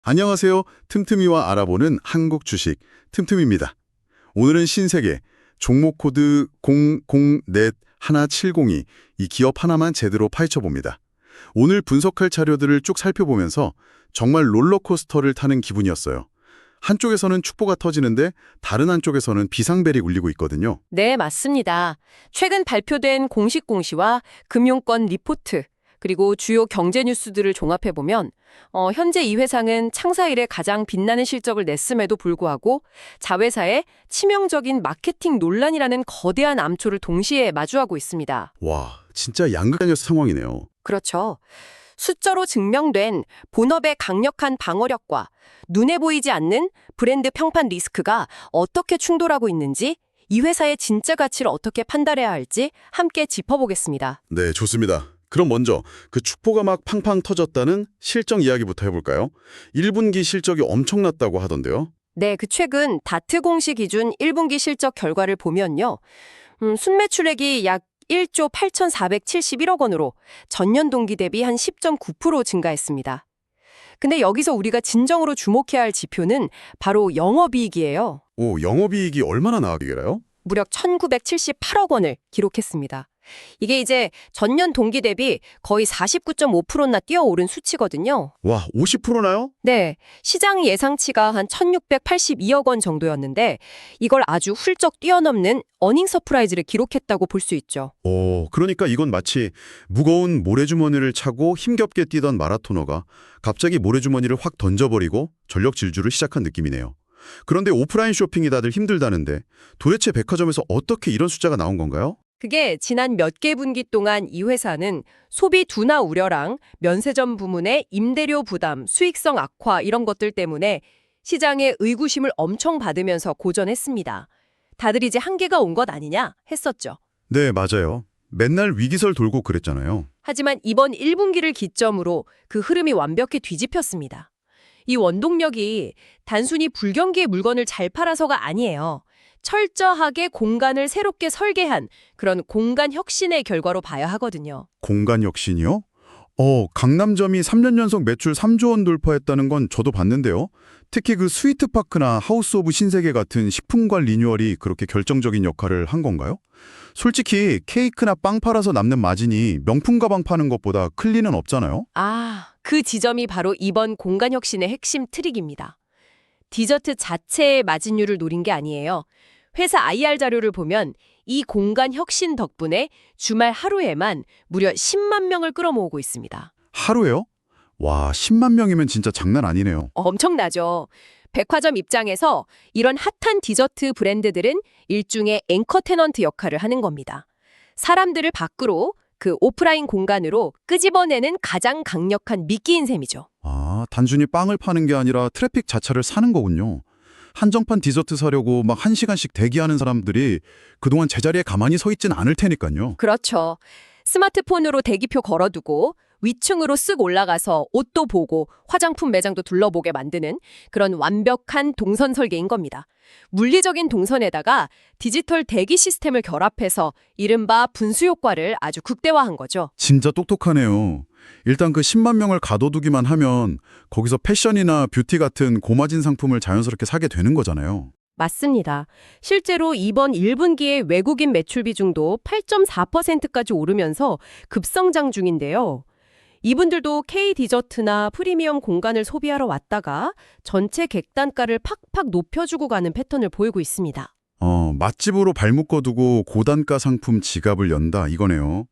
안녕하세요. 틈틈이와 알아보는 한국 주식 틈틈입니다. 오늘은 신세계 종목 코드 00넷170이 이 기업 하나만 제대로 파헤쳐봅니다. 오늘 분석할 자료들을 쭉 살펴보면서 정말 롤러코스터를 타는 기분이었어요. 한쪽에서는 축보가 터지는데 다른 한쪽에서는 비상벨이 울리고 있거든요. 네, 맞습니다. 최근 발표된 공식 공시와 금융권 리포트, 그리고 주요 경제 뉴스들을 종합해보면 현재 이 회사는 창사 이래 가장 빛나는 실적을 냈음에도 불구하고 자회사의 치명적인 마케팅 논란이라는 거대한 암초를 동시에 마주하고 있습니다. 와, 진짜 양극단의 상황이네요. 그렇죠. 숫자로 증명된 본업의 강력한 방어력과 눈에 보이지 않는 브랜드 평판 리스크가 어떻게 충돌하고 있는지, 이 회사의 진짜 가치를 어떻게 판단해야 할지 함께 짚어보겠습니다. 네, 좋습니다. 그럼 먼저 그 축포가 막 팡팡 터졌다는 실적 이야기부터 해볼까요? 1분기 실적이 엄청났다고 하던데요. 네, 최근 다트 공시 기준 1분기 실적 결과를 보면요. 순매출액이 약 1조 8,471억 원으로 전년 동기 대비 한 10.9% 증가했습니다. 근데 여기서 우리가 진정으로 주목해야 할 지표는 바로 영업이익이에요. 오, 영업이익이 얼마나 나왔길래요? 무려 1,978억 원을 기록했습니다. 이게 이제 전년 동기 대비 거의 49.5%나 뛰어오른 수치거든요. 와, 50%나요? 네, 시장 예상치가 한 1,682억 원 정도였는데 이걸 아주 훌쩍 뛰어넘는 어닝 서프라이즈를 기록했다고 볼 수 있죠. 오, 그러니까 이건 마치 무거운 모래주머니를 차고 힘겹게 뛰던 마라토너가 갑자기 모래주머니를 확 던져버리고 전력 질주를 시작한 느낌이네요. 그런데 오프라인 쇼핑이 다들 힘들다는데 도대체 백화점에서 어떻게 이런 숫자가 나온 건가요? 그게 지난 몇 개 분기 동안 이 회사는 소비 둔화 우려랑 면세점 부문의 임대료 부담, 수익성 악화 이런 것들 때문에 시장의 의구심을 엄청 받으면서 고전했습니다. 다들 이제 한계가 온 것 아니냐 했었죠. 네, 맞아요. 맨날 위기설 돌고 그랬잖아요. 하지만 이번 1분기를 기점으로 그 흐름이 완벽히 뒤집혔습니다. 이 원동력이 단순히 불경기의 물건을 잘 팔아서가 아니에요. 철저하게 공간을 새롭게 설계한 그런 공간 혁신의 결과로 봐야 하거든요. 공간 혁신이요? 강남점이 3년 연속 매출 3조 원 돌파했다는 건 저도 봤는데요. 특히 그 스위트파크나 하우스 오브 신세계 같은 식품관 리뉴얼이 그렇게 결정적인 역할을 한 건가요? 솔직히 케이크나 빵 팔아서 남는 마진이 명품 가방 파는 것보다 클 리는 없잖아요. 그 지점이 바로 이번 공간 혁신의 핵심 트릭입니다. 디저트 자체의 마진율을 노린 게 아니에요. 회사 IR 자료를 보면 이 공간 혁신 덕분에 주말 하루에만 무려 10만 명을 끌어모으고 있습니다. 하루에요? 와, 10만 명이면 진짜 장난 아니네요. 엄청나죠. 백화점 입장에서 이런 핫한 디저트 브랜드들은 일종의 앵커 테넌트 역할을 하는 겁니다. 사람들을 밖으로 그 오프라인 공간으로 끄집어내는 가장 강력한 미끼인 셈이죠. 단순히 빵을 파는 게 아니라 트래픽 자체를 사는 거군요. 한정판 디저트 사려고 막 1시간씩 대기하는 사람들이 그동안 제자리에 가만히 서 있진 않을 테니까요. 그렇죠. 스마트폰으로 대기표 걸어두고 위층으로 쓱 올라가서 옷도 보고 화장품 매장도 둘러보게 만드는 그런 완벽한 동선 설계인 겁니다. 물리적인 동선에다가 디지털 대기 시스템을 결합해서 이른바 분수 효과를 아주 극대화한 거죠. 진짜 똑똑하네요. 일단 그 10만 명을 가둬두기만 하면 거기서 패션이나 뷰티 같은 고마진 상품을 자연스럽게 사게 되는 거잖아요. 맞습니다. 실제로 이번 1분기의 외국인 매출 비중도 8.4%까지 오르면서 급성장 중인데요. 이분들도 K-디저트나 프리미엄 공간을 소비하러 왔다가 전체 객단가를 팍팍 높여주고 가는 패턴을 보이고 있습니다. 맛집으로 발목 꺼두고 고단가 상품 지갑을 연다 이거네요.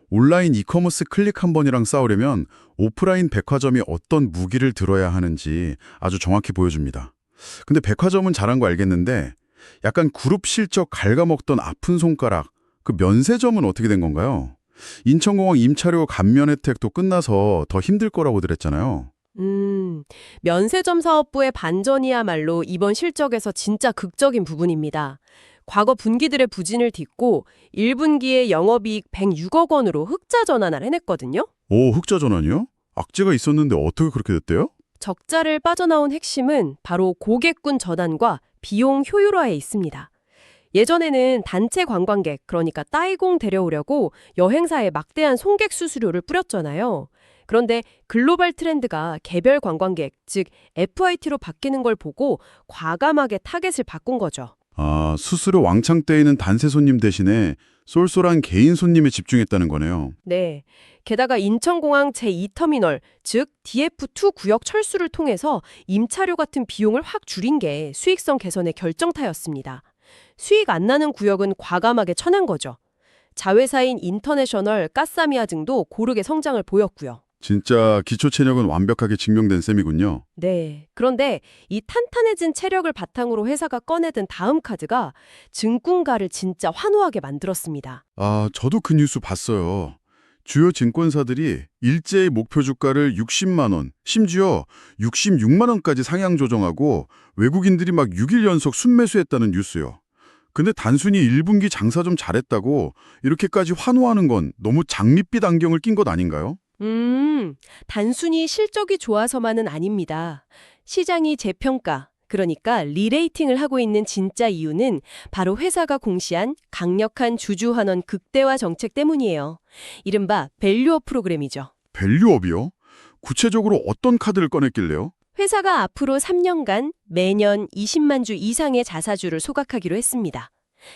온라인 이커머스 클릭 한 번이랑 싸우려면 오프라인 백화점이 어떤 무기를 들어야 하는지 아주 정확히 보여줍니다. 근데 백화점은 잘한 거 알겠는데 약간 그룹 실적 갉아먹던 아픈 손가락, 그 면세점은 어떻게 된 건가요? 인천공항 임차료 감면 혜택도 끝나서 더 힘들 거라고 들었잖아요. 면세점 사업부의 반전이야말로 이번 실적에서 진짜 극적인 부분입니다. 과거 분기들의 부진을 딛고 1분기에 영업이익 106억 원으로 흑자 전환을 해냈거든요. 오, 흑자 전환이요? 악재가 있었는데 어떻게 그렇게 됐대요? 적자를 빠져나온 핵심은 바로 고객군 전환과 비용 효율화에 있습니다. 예전에는 단체 관광객, 그러니까 따이공 데려오려고 여행사에 막대한 송객 수수료를 뿌렸잖아요. 그런데 글로벌 트렌드가 개별 관광객, 즉 FIT로 바뀌는 걸 보고 과감하게 타겟을 바꾼 거죠. 아, 수수료 왕창 떼이는 단체 손님 대신에 쏠쏠한 개인 손님에 집중했다는 거네요. 네. 게다가 인천공항 제2터미널, 즉 DF2 구역 철수를 통해서 임차료 같은 비용을 확 줄인 게 수익성 개선의 결정타였습니다. 수익 안 나는 구역은 과감하게 쳐낸 거죠. 자회사인 인터내셔널, 까사미아 등도 고르게 성장을 보였고요. 진짜 기초 체력은 완벽하게 증명된 셈이군요. 네. 그런데 이 탄탄해진 체력을 바탕으로 회사가 꺼내든 다음 카드가 증권가를 진짜 환호하게 만들었습니다. 아, 저도 그 뉴스 봤어요. 주요 증권사들이 일제히 목표 주가를 60만 원, 심지어 66만 원까지 상향 조정하고 외국인들이 막 6일 연속 순매수했다는 뉴스요. 근데 단순히 1분기 장사 좀 잘했다고 이렇게까지 환호하는 건 너무 장밋빛 안경을 낀 것 아닌가요? 단순히 실적이 좋아서만은 아닙니다. 시장이 재평가, 그러니까 리레이팅을 하고 있는 진짜 이유는 바로 회사가 공시한 강력한 주주 환원 극대화 정책 때문이에요. 이른바 밸류업 프로그램이죠. 밸류업이요? 구체적으로 어떤 카드를 꺼냈길래요? 회사가 앞으로 3년간 매년 20만 주 이상의 자사주를 소각하기로 했습니다.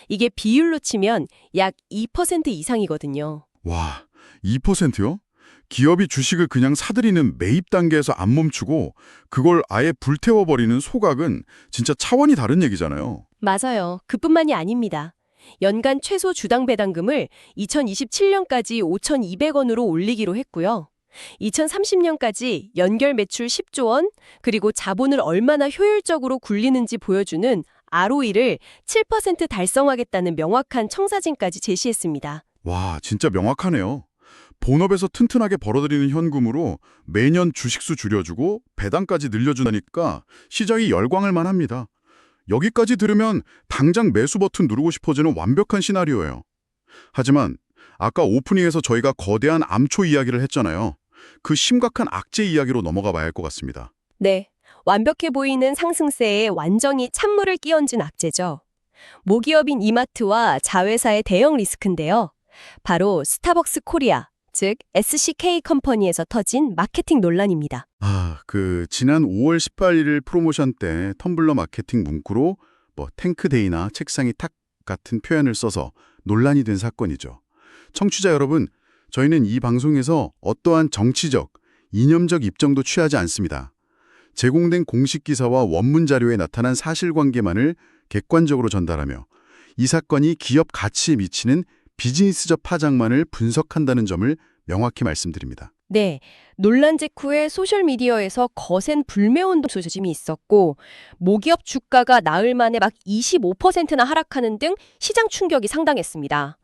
이게 비율로 치면 약 2% 이상이거든요. 와, 2%요? 기업이 주식을 그냥 사들이는 매입 단계에서 안 멈추고 그걸 아예 불태워버리는 소각은 진짜 차원이 다른 얘기잖아요. 맞아요. 그뿐만이 아닙니다. 연간 최소 주당 배당금을 2027년까지 5,200원으로 올리기로 했고요. 2030년까지 연결 매출 10조 원, 그리고 자본을 얼마나 효율적으로 굴리는지 보여주는 ROE를 7% 달성하겠다는 명확한 청사진까지 제시했습니다. 와, 진짜 명확하네요. 본업에서 튼튼하게 벌어들이는 현금으로 매년 주식수 줄여주고 배당까지 늘려주다니까 시장이 열광할 만합니다. 여기까지 들으면 당장 매수 버튼 누르고 싶어지는 완벽한 시나리오예요. 하지만 아까 오프닝에서 저희가 거대한 암초 이야기를 했잖아요. 그 심각한 악재 이야기로 넘어가 봐야 할 것 같습니다. 네, 완벽해 보이는 상승세에 완전히 찬물을 끼얹은 악재죠. 모기업인 이마트와 자회사의 대형 리스크인데요. 바로 스타벅스 코리아, 즉 SCK 컴퍼니에서 터진 마케팅 논란입니다. 아, 지난 5월 18일 프로모션 때 텀블러 마케팅 문구로 탱크데이나 책상이 탁 같은 표현을 써서 논란이 된 사건이죠. 청취자 여러분, 저희는 이 방송에서 어떠한 정치적, 이념적 입장도 취하지 않습니다. 제공된 공식 기사와 원문 자료에 나타난 사실관계만을 객관적으로 전달하며 이 사건이 기업 가치에 미치는 비즈니스적 파장만을 분석한다는 점을 명확히 말씀드립니다. 네, 논란 직후에 소셜미디어에서 거센 불매운동 소식이 있었고 모기업 주가가 나흘 만에 막 25%나 하락하는 등 시장 충격이 상당했습니다.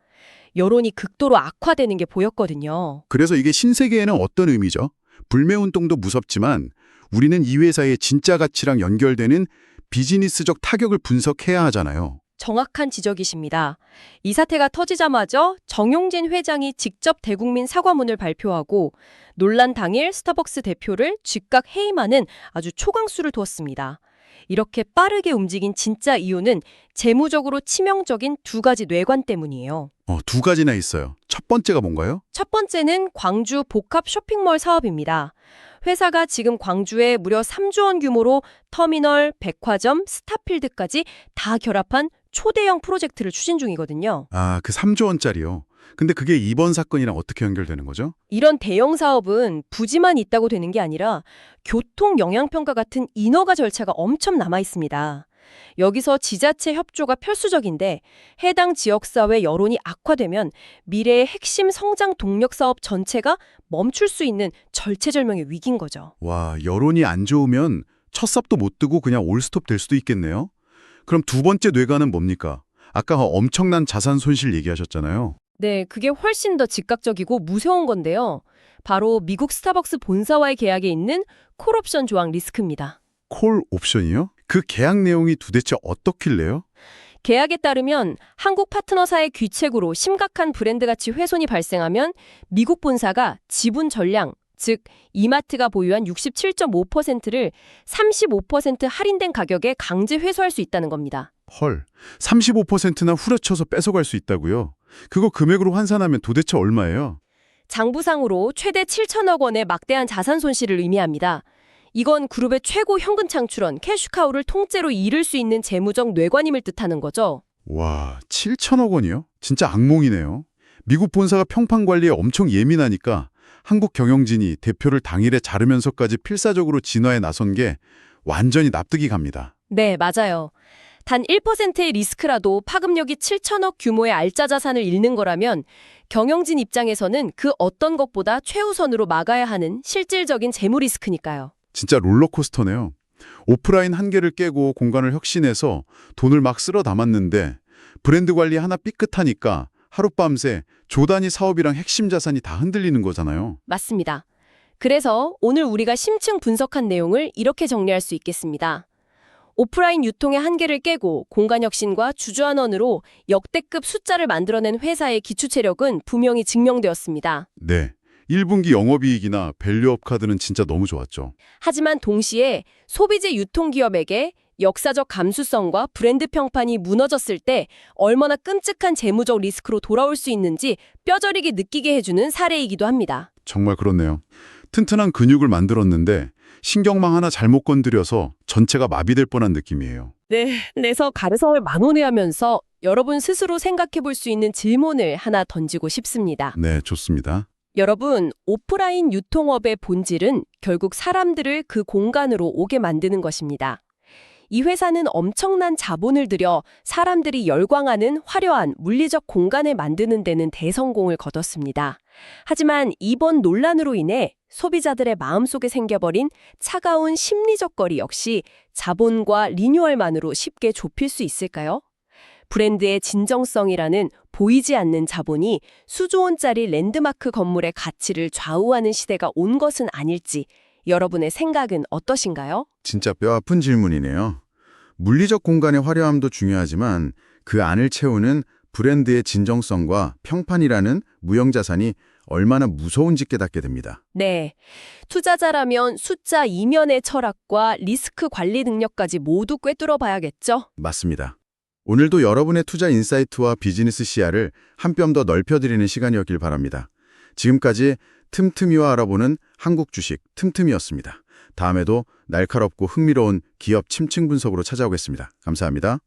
여론이 극도로 악화되는 게 보였거든요. 그래서 이게 신세계에는 어떤 의미죠? 불매운동도 무섭지만 우리는 이 회사의 진짜 가치랑 연결되는 비즈니스적 타격을 분석해야 하잖아요. 정확한 지적이십니다. 이 사태가 터지자마자 정용진 회장이 직접 대국민 사과문을 발표하고 논란 당일 스타벅스 대표를 즉각 해임하는 아주 초강수를 두었습니다. 이렇게 빠르게 움직인 진짜 이유는 재무적으로 치명적인 두 가지 뇌관 때문이에요. 두 가지나 있어요. 첫 번째가 뭔가요? 첫 번째는 광주 복합 쇼핑몰 사업입니다. 회사가 지금 광주에 무려 3조 원 규모로 터미널, 백화점, 스타필드까지 다 결합한 초대형 프로젝트를 추진 중이거든요. 아, 그 3조 원짜리요. 근데 그게 이번 사건이랑 어떻게 연결되는 거죠? 이런 대형 사업은 부지만 있다고 되는 게 아니라 교통 영향평가 같은 인허가 절차가 엄청 남아 있습니다. 여기서 지자체 협조가 필수적인데 해당 지역사회 여론이 악화되면 미래의 핵심 성장 동력 사업 전체가 멈출 수 있는 절체절명의 위기인 거죠. 와, 여론이 안 좋으면 첫 삽도 못 뜨고 그냥 올스톱 될 수도 있겠네요. 그럼 두 번째 뇌관은 뭡니까? 아까 엄청난 자산 손실 얘기하셨잖아요. 네, 그게 훨씬 더 즉각적이고 무서운 건데요. 바로 미국 스타벅스 본사와의 계약에 있는 콜옵션 조항 리스크입니다. 콜 옵션이요? 그 계약 내용이 도대체 어떻길래요? 계약에 따르면 한국 파트너사의 귀책으로 심각한 브랜드 가치 훼손이 발생하면 미국 본사가 지분 전량, 즉 이마트가 보유한 67.5%를 35% 할인된 가격에 강제 회수할 수 있다는 겁니다. 헐, 35%나 후려쳐서 뺏어갈 수 있다고요? 그거 금액으로 환산하면 도대체 얼마예요? 장부상으로 최대 7천억 원의 막대한 자산 손실을 의미합니다. 이건 그룹의 최고 현금 창출원 캐시카우를 통째로 잃을 수 있는 재무적 뇌관임을 뜻하는 거죠. 와, 7천억 원이요? 진짜 악몽이네요. 미국 본사가 평판 관리에 엄청 예민하니까 한국 경영진이 대표를 당일에 자르면서까지 필사적으로 진화에 나선 게 완전히 납득이 갑니다. 네, 맞아요. 단 1%의 리스크라도 파급력이 7천억 규모의 알짜 자산을 잃는 거라면 경영진 입장에서는 그 어떤 것보다 최우선으로 막아야 하는 실질적인 재무 리스크니까요. 진짜 롤러코스터네요. 오프라인 한계를 깨고 공간을 혁신해서 돈을 막 쓸어 담았는데 브랜드 관리 하나 삐끗하니까 하룻밤새 조단위 사업이랑 핵심 자산이 다 흔들리는 거잖아요. 맞습니다. 그래서 오늘 우리가 심층 분석한 내용을 이렇게 정리할 수 있겠습니다. 오프라인 유통의 한계를 깨고 공간 혁신과 주주환원으로 역대급 숫자를 만들어낸 회사의 기초 체력은 분명히 증명되었습니다. 네. 1분기 영업이익이나 밸류업 카드는 진짜 너무 좋았죠. 하지만 동시에 소비재 유통기업에게 역사적 감수성과 브랜드 평판이 무너졌을 때 얼마나 끔찍한 재무적 리스크로 돌아올 수 있는지 뼈저리게 느끼게 해주는 사례이기도 합니다. 정말 그렇네요. 튼튼한 근육을 만들었는데 신경망 하나 잘못 건드려서 전체가 마비될 뻔한 느낌이에요. 네, 그래서 가르성을 만원해하면서 여러분 스스로 생각해 볼 수 있는 질문을 하나 던지고 싶습니다. 네, 좋습니다. 여러분, 오프라인 유통업의 본질은 결국 사람들을 그 공간으로 오게 만드는 것입니다. 이 회사는 엄청난 자본을 들여 사람들이 열광하는 화려한 물리적 공간을 만드는 데는 대성공을 거뒀습니다. 하지만 이번 논란으로 인해 소비자들의 마음속에 생겨버린 차가운 심리적 거리 역시 자본과 리뉴얼만으로 쉽게 좁힐 수 있을까요? 브랜드의 진정성이라는 보이지 않는 자본이 수조 원짜리 랜드마크 건물의 가치를 좌우하는 시대가 온 것은 아닐지 여러분의 생각은 어떠신가요? 진짜 뼈아픈 질문이네요. 물리적 공간의 화려함도 중요하지만 그 안을 채우는 브랜드의 진정성과 평판이라는 무형자산이 얼마나 무서운지 깨닫게 됩니다. 네. 투자자라면 숫자 이면의 철학과 리스크 관리 능력까지 모두 꿰뚫어 봐야겠죠? 맞습니다. 오늘도 여러분의 투자 인사이트와 비즈니스 시야를 한 뼘 더 넓혀드리는 시간이었길 바랍니다. 지금까지 틈틈이와 알아보는 한국 주식 틈틈이었습니다. 다음에도 날카롭고 흥미로운 기업 침층 분석으로 찾아오겠습니다. 감사합니다.